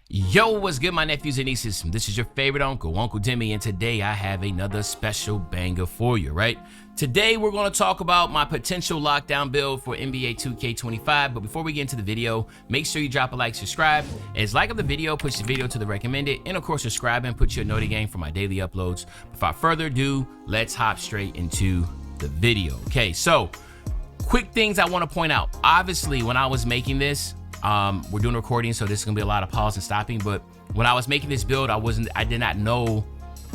Yo, what's good, my nephews and nieces? This is your favorite uncle, Uncle Demi, and today I have another special banger for you, right? Today, we're going to talk about my potential lockdown build for NBA 2K25, but before we get into the video, make sure you drop a like, subscribe, as like of the video, push the video to the recommended, and of course, subscribe and put your noti gang for my daily uploads. Without further ado, let's hop straight into the video. Okay, so, quick things I want to point out. Obviously, when I was making this, we're doing recording, so this is gonna be a lot of pause and stopping, but when I was making this build, I did not know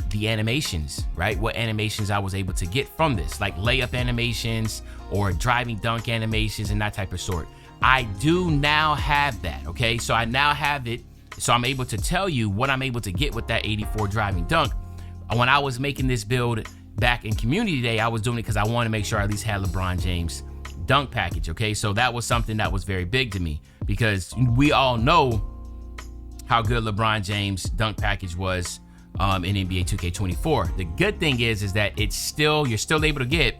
the animations, right? What animations I was able to get from this, like layup animations or driving dunk animations and that type of sort. I do now have that, okay? So I now have it, so I'm able to tell you what I'm able to get with that 84 driving dunk. When I was making this build back in Community Day, I was doing it because I wanted to make sure I at least had LeBron James dunk package, okay? So that was something that was very big to me because we all know how good LeBron James dunk package was in NBA 2K24. The good thing is that you're still able to get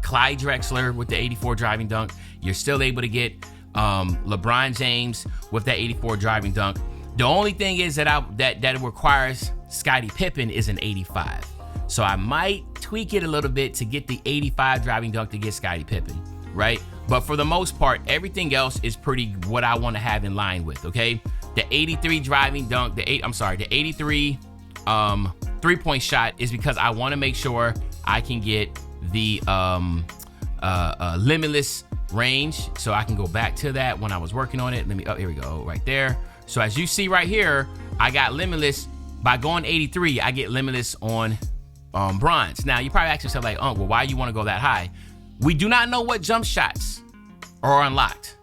Clyde Drexler with the 84 driving dunk. You're still able to get LeBron James with that 84 driving dunk. The only thing is that it requires Scottie Pippen is an 85. So I might tweak it a little bit to get the 85 driving dunk to get Scottie Pippen, right? But for the most part, everything else is pretty what I want to have in line with, okay? The 83 driving dunk, the 83 three-point shot is because I want to make sure I can get the limitless range. So I can go back to that when I was working on it. Here we go, right there. So as you see right here, I got limitless. By going 83, I get limitless on bronze. Now, you probably ask yourself like, well, why you want to go that high? We do not know what jump shots are unlocked,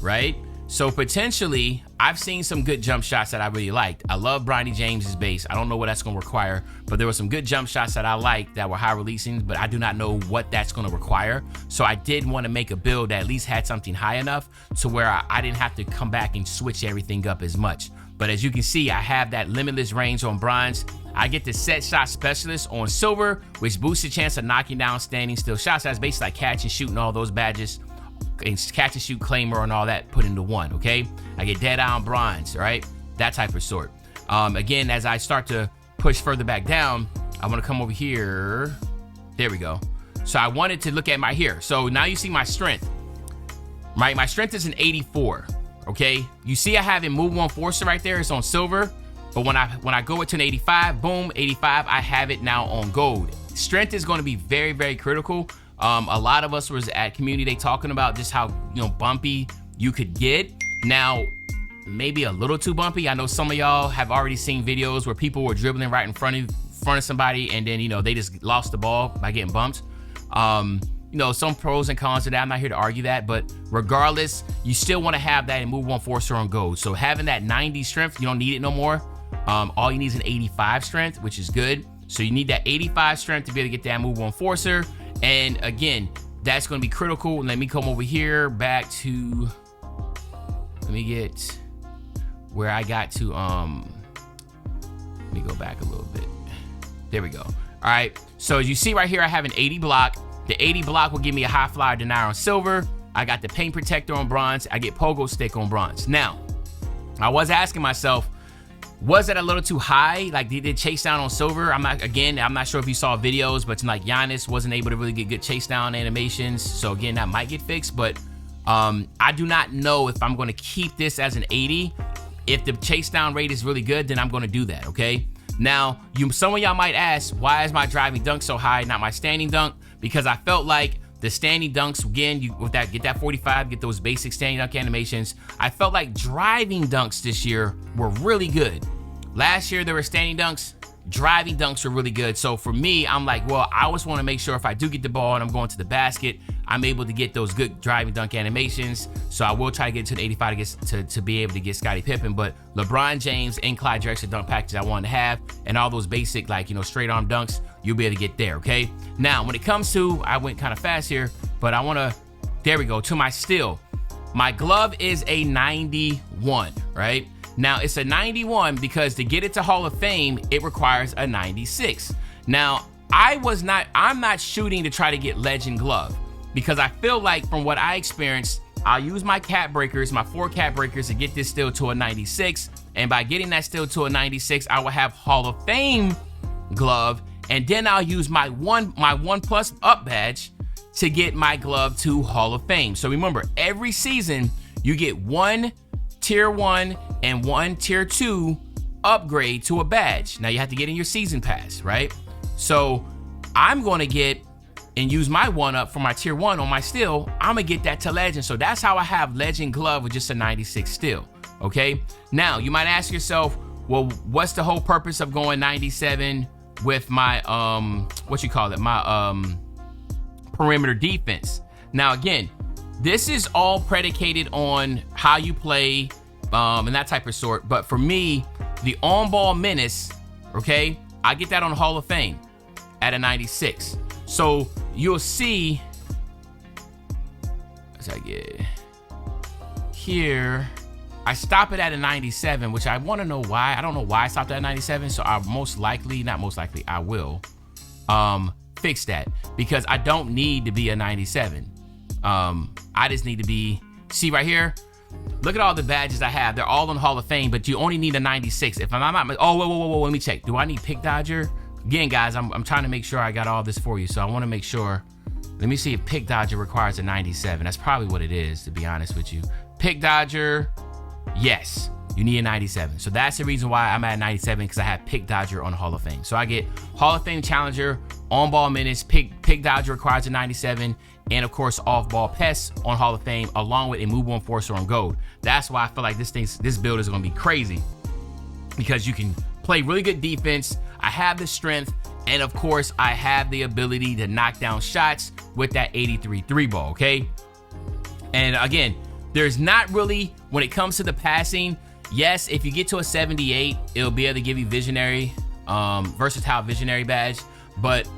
right? So potentially, I've seen some good jump shots that I really liked. I love Bronny James's base. I don't know what that's going to require, but there were some good jump shots that I liked that were high releasing, but I do not know what that's going to require. So I did want to make a build that at least had something high enough to where I didn't have to come back and switch everything up as much. But as you can see, I have that limitless range on bronze. I get the set shot specialist on silver, which boosts the chance of knocking down standing still shots. That's basically like catch and shoot and all those badges. And catch and shoot claimer and all that put into one, okay? I get dead eye on bronze, right? That type of sort. Again, as I start to push further back down, I want to come over here. There we go. So I wanted to look at my here. So now you see my strength. My strength is an 84. Okay, you see I have a move one forcer right there. It's on silver, but when I go into an 85, boom, 85, I have it now on gold. Strength is going to be very, very critical. A lot of us was at Community Day talking about just how bumpy you could get. Now, maybe a little too bumpy. I know some of y'all have already seen videos where people were dribbling right in front of somebody, and then they just lost the ball by getting bumped. Some pros and cons to that. I'm not here to argue that, but regardless, you still want to have that and move one forcer on gold. So having that 90 strength, you don't need it no more. All you need is an 85 strength, which is good. So you need that 85 strength to be able to get that move one forcer. And again, that's going to be critical. Let me come over here back to, let me get where I got to, let me go back a little bit. There we go. All right. So as you see right here, I have an 80 block. The 80 block will give me a high flyer denier on silver. I got the paint protector on bronze. I get pogo stick on bronze. Now, I was asking myself, was that a little too high? Like, did it chase down on silver? I'm not sure if you saw videos, but like Giannis wasn't able to really get good chase down animations. So again, that might get fixed, but I do not know if I'm going to keep this as an 80. If the chase down rate is really good, then I'm going to do that, okay? Now, some of y'all might ask, why is my driving dunk so high, not my standing dunk? Because I felt like the standing dunks, again, get that 45, get those basic standing dunk animations. I felt like driving dunks this year were really good. Last year, there were standing dunks. Driving dunks were really good. So for me, I'm like, well, I always want to make sure if I do get the ball and I'm going to the basket, I'm able to get those good driving dunk animations. So I will try to get to the 85 to be able to get Scottie Pippen. But LeBron James and Clyde Drexler dunk package I wanted to have, and all those basic, straight arm dunks, you'll be able to get there, okay? Now, when it comes to, I went kind of fast here, but I want to, there we go, to my steal. My glove is a 91, right? Now, it's a 91 because to get it to Hall of Fame, it requires a 96. Now, I'm not shooting to try to get Legend Glove because I feel like from what I experienced, I'll use my cap breakers, my 4 cap breakers, to get this still to a 96. And by getting that still to a 96, I will have Hall of Fame glove. And then I'll use my one plus up badge to get my glove to Hall of Fame. So remember, every season you get 1 tier 1 and 1 tier 2 upgrade to a badge. Now you have to get in your season pass, right? So I'm going to get and use my 1-up for my tier 1 on my steel. I'm going to get that to legend. So that's how I have legend glove with just a 96 steel. Okay. Now you might ask yourself, well, what's the whole purpose of going 97 with my, my perimeter defense? Now, again, this is all predicated on how you play and that type of sort. But for me, the on-ball menace, okay, I get that on Hall of Fame at a 96. So you'll see, as I get here, I stop it at a 97, which I want to know why. I don't know why I stopped at 97. So I I will fix that, because I don't need to be a 97. I just need to be, see right here, look at all the badges I have. They're all in Hall of Fame, but you only need a 96. If I'm not, oh, whoa, let me check. Do I need Pick Dodger? Again, guys, I'm trying to make sure I got all this for you. So I want to make sure. Let me see if Pick Dodger requires a 97. That's probably what it is, to be honest with you. Pick Dodger, yes, you need a 97. So that's the reason why I'm at 97, because I have Pick Dodger on Hall of Fame. So I get Hall of Fame Challenger, on-ball menace, Pick Dodger requires a 97, and of course off-ball pests on Hall of Fame, along with a Immovable Enforcer on gold. That's why I feel like this build is going to be crazy, because you can play really good defense. I have the strength, and of course I have the ability to knock down shots with that 83 3-ball, okay? And again, there's not really, when it comes to the passing, yes, if you get to a 78, it'll be able to give you visionary, versatile visionary badge. But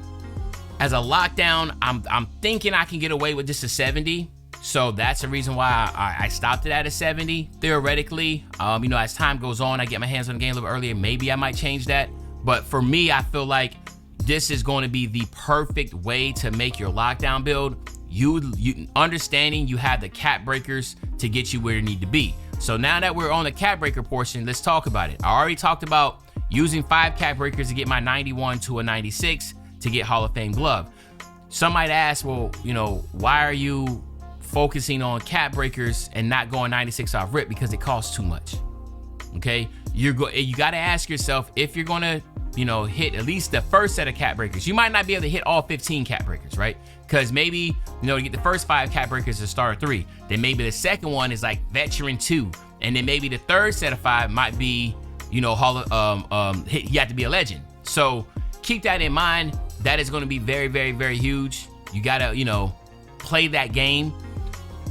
as a lockdown, I'm thinking I can get away with just a 70. So that's the reason why I stopped it at a 70. Theoretically, as time goes on, I get my hands on the game a little earlier, maybe I might change that. But for me, I feel like this is going to be the perfect way to make your lockdown build. You understanding you have the cap breakers to get you where you need to be. So now that we're on the cap breaker portion, let's talk about it. I already talked about using 5 cap breakers to get my 91 to a 96 to get Hall of Fame glove. Some might ask, well, why are you focusing on cap breakers and not going 96 off rip? Because it costs too much. Okay, you got to ask yourself, if you're gonna hit at least the first set of cap breakers, you might not be able to hit all 15 cap breakers, right? Because maybe to get the first 5 cap breakers is starter 3, then maybe the second one is like veteran 2, and then maybe the third set of 5 might be Hall of you have to be a legend. So keep that in mind. That is going to be very, very, very huge. You gotta play that game.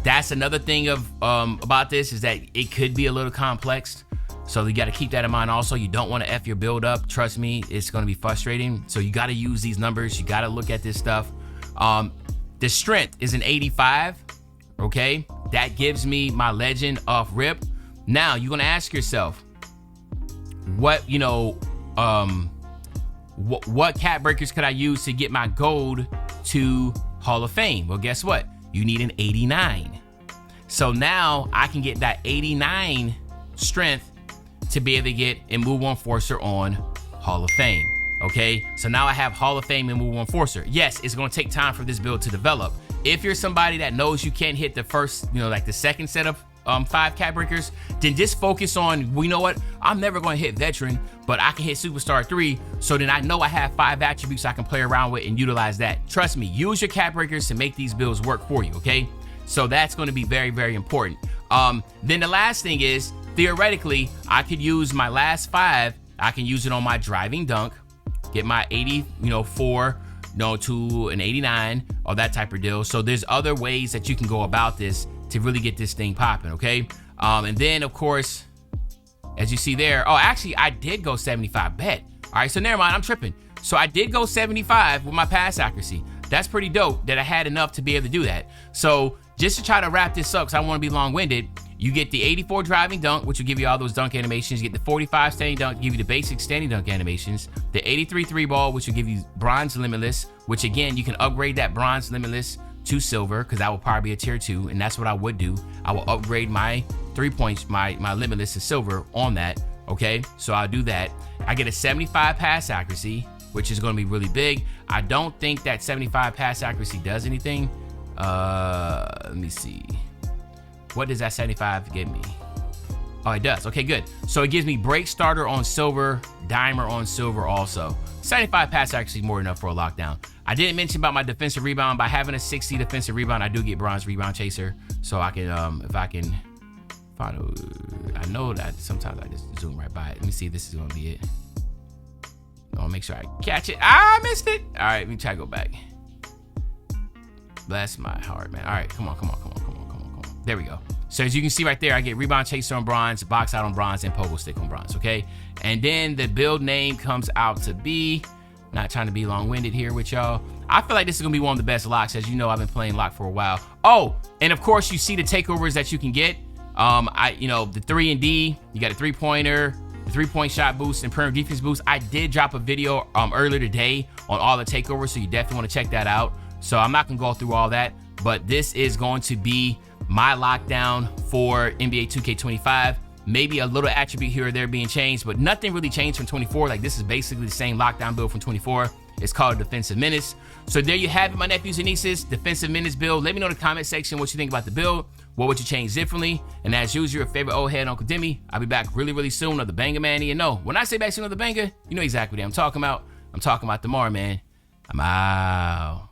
That's another thing about this, is that it could be a little complex. So you got to keep that in mind. Also, you don't want to F your build up. Trust me, it's going to be frustrating. So you got to use these numbers. You got to look at this stuff. The strength is an 85. Okay. That gives me my legend off rip. Now you're going to ask yourself, what cap breakers could I use to get my gold to Hall of Fame? Well, guess what? You need an 89. So now I can get that 89 strength to be able to get Immovable Enforcer on Hall of Fame. Okay, so now I have Hall of Fame Immovable Enforcer. Yes, it's going to take time for this build to develop. If you're somebody that knows you can't hit the first, like the second set of 5 cap breakers, then just focus on, what? I'm never going to hit veteran, but I can hit superstar 3. So then I know I have 5 attributes I can play around with and utilize that. Trust me, use your cap breakers to make these builds work for you. Okay, so that's going to be very, very important. Then the last thing is, theoretically, I could use my last 5. I can use it on my driving dunk, get my 84, to an 89, or that type of deal. So there's other ways that you can go about this to really get this thing popping, okay? And then, of course, as you see there, actually, I did go 75 bet. All right, so never mind, I'm tripping. So I did go 75 with my pass accuracy. That's pretty dope that I had enough to be able to do that. So just to try to wrap this up, because I want to be long-winded, you get the 84 driving dunk, which will give you all those dunk animations. You get the 45 standing dunk, give you the basic standing dunk animations. The 83 3-ball, which will give you bronze limitless, which again, you can upgrade that bronze limitless to silver, because that will probably be a tier 2, and that's what I would do. I will upgrade my 3 points, my limitless to silver on that. Okay, so I'll do that. I get a 75 pass accuracy, which is going to be really big. I don't think that 75 pass accuracy does anything. Let me see. What does that 75 give me? Oh, it does. Okay, good. So it gives me break starter on silver, dimer on silver also. 75 pass accuracy is more than enough for a lockdown. I didn't mention about my defensive rebound. By having a 60 defensive rebound, I do get bronze rebound chaser. So I can, if I can find, I know that sometimes I just zoom right by it. Let me see if this is gonna be it. I'll make sure I catch it. Ah, I missed it. All right, let me try to go back. Bless my heart, man. All right, come on. There we go. So as you can see right there, I get rebound chaser on bronze, box out on bronze, and pogo stick on bronze, okay? And then the build name comes out to be, not trying to be long-winded here with y'all. I feel like this is gonna be one of the best locks. As you know, I've been playing lock for a while. Oh, and of course you see the takeovers that you can get. The 3 and D, you got a 3-pointer, the 3-point shot boost, and perimeter defense boost. I did drop a video earlier today on all the takeovers, so you definitely wanna check that out. So I'm not gonna go through all that, but this is going to be my lockdown for NBA 2K25. Maybe a little attribute here or there being changed, but nothing really changed from 24. Like, this is basically the same lockdown build from 24. It's called Defensive Menace. So there you have it, my nephews and nieces, Defensive Menace build. Let me know in the comment section what you think about the build. What would you change differently? And as usual, your favorite old head, Uncle Demi. I'll be back really, really soon. Another banger, man. And you know, when I say back soon, another banger, you know exactly what I'm talking about. I'm talking about tomorrow, man. I'm out.